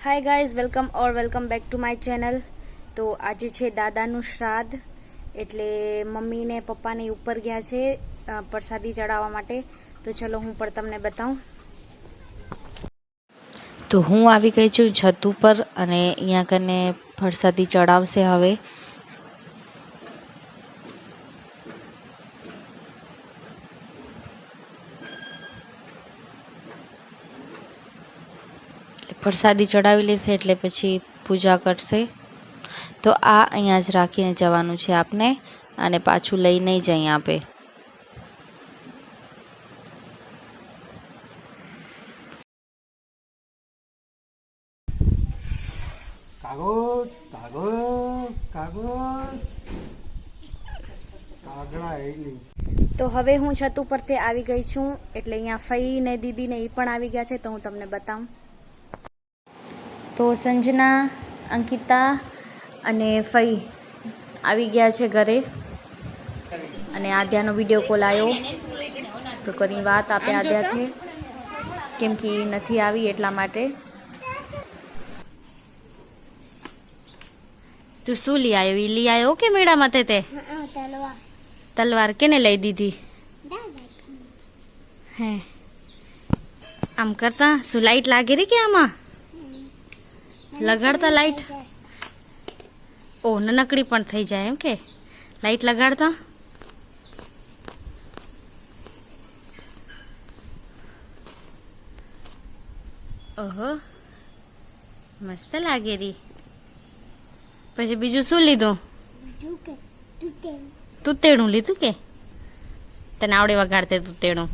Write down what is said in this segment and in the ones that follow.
Hi guys welcome back to my channel. तो आज छे दादाનું શ્રાદ્ધ એટલે મમ્મી ને પપ્પા ને ઉપર ગયા છે પ્રસાદી ચડાવવા માટે। તો ચલો હું પણ તમને બતાવું। તો હું આવી ગઈ છું છત ઉપર અને અહીંયા કને પ્રસાદી ચડાવશે હવે। प्रसादी चढ़ावी लेशे एटले पछी पूजा करशे। तो आ अहींया ज राखीने जवानुं छे आपने अने पाछुं लई नहीं जई आपे। कागज कागज कागज कागड़ा है नहीं। तो हवे हूँ छत उपरथी आवी गई छूं एटले अहींया फई ने दीदी ने ई पण आवी गया छे। तो हूँ तमने बताऊं। तो संजना अंकिता अने फई आवी गया छे घरे अने आद्यानो विडियो कॉल आयो तो करी वात आपे आद्याथे केम के नथी आवी एटला माटे। तू शू ली आयो? ई ली आयो के मेड़ा माथे ते तलवार केने लई दीधी हे? आम करता शू लाइट लागे री के आमा लगाड़ता लाइट? ओ ननकड़ी पण थई जाए एम के लाइट लगाड़ता। ओहो मस्त लागे री। પછી બીજું શું લીધું? તૂતેડું લીધું કે તને આવડે વગાડતે તૂતેડું?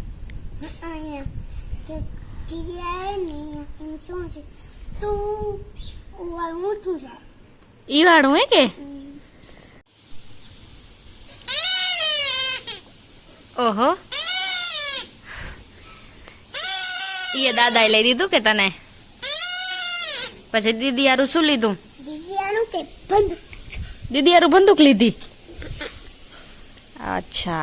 ઈ વાળું હે કે? ઓહો ઈ દાદાએ લઈ દીધું કે તને? પછી દીદી હારું શું લીધું? दीदी यार बंदूक ली थी। अच्छा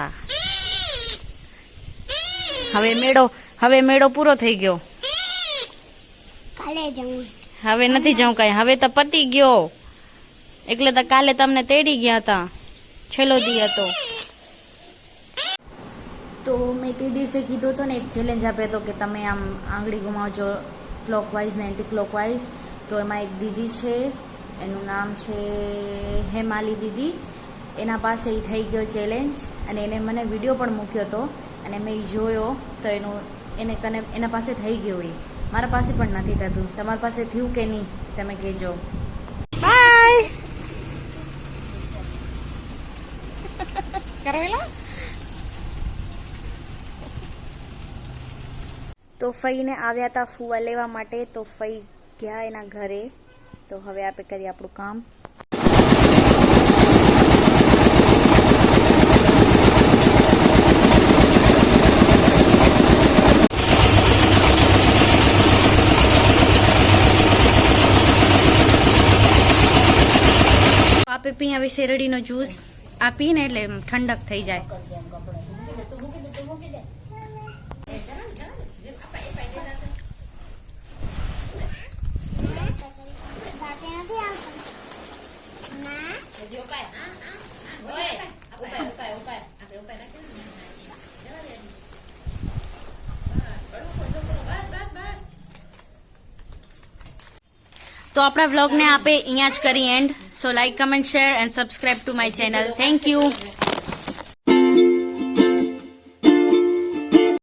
हवे मेड़ो पूरो थई गयो। काले जाऊं हवे नथी जाऊं काई हवे तो पती गयो એટલે તો કાલે તમને તેડી ગયા હતા છેલ્લો દી હતો। તો મેં તે દિવસે કીધું તો ને એક ચેલેન્જ આપ્યો તો કે તમે આમ આંગળી ઘુમાવજો ક્લોકવાઇઝ ને એન્ટી ક્લોકવાઇઝ। તો એમાં એક દીદી છે એનું નામ છે હેમાલી દીદી। એના પાસે એ થઈ ગયો ચેલેન્જ અને એને મને વિડીયો પણ મૂક્યો હતો અને મેં એ જોયો તો એના પાસે થઈ ગયો। એ મારા પાસે પણ નથી થતું। તમારા પાસે થયું કે નહીં તમે કહેજો। બાય કરેલા। તો ફઈને આવ્યા હતા ફુવા લેવા માટે તો ફઈ ગયા એના ઘરે। तो हवे आपे करिए आपणुं काम। आपे पी हवे शेरडीनो ज्यूस आ पीने एटले ठंडक थई जाय। तो अपना व्लॉग ने आपे अहींया ज करी end. So like comment share and subscribe to my channel. Thank you.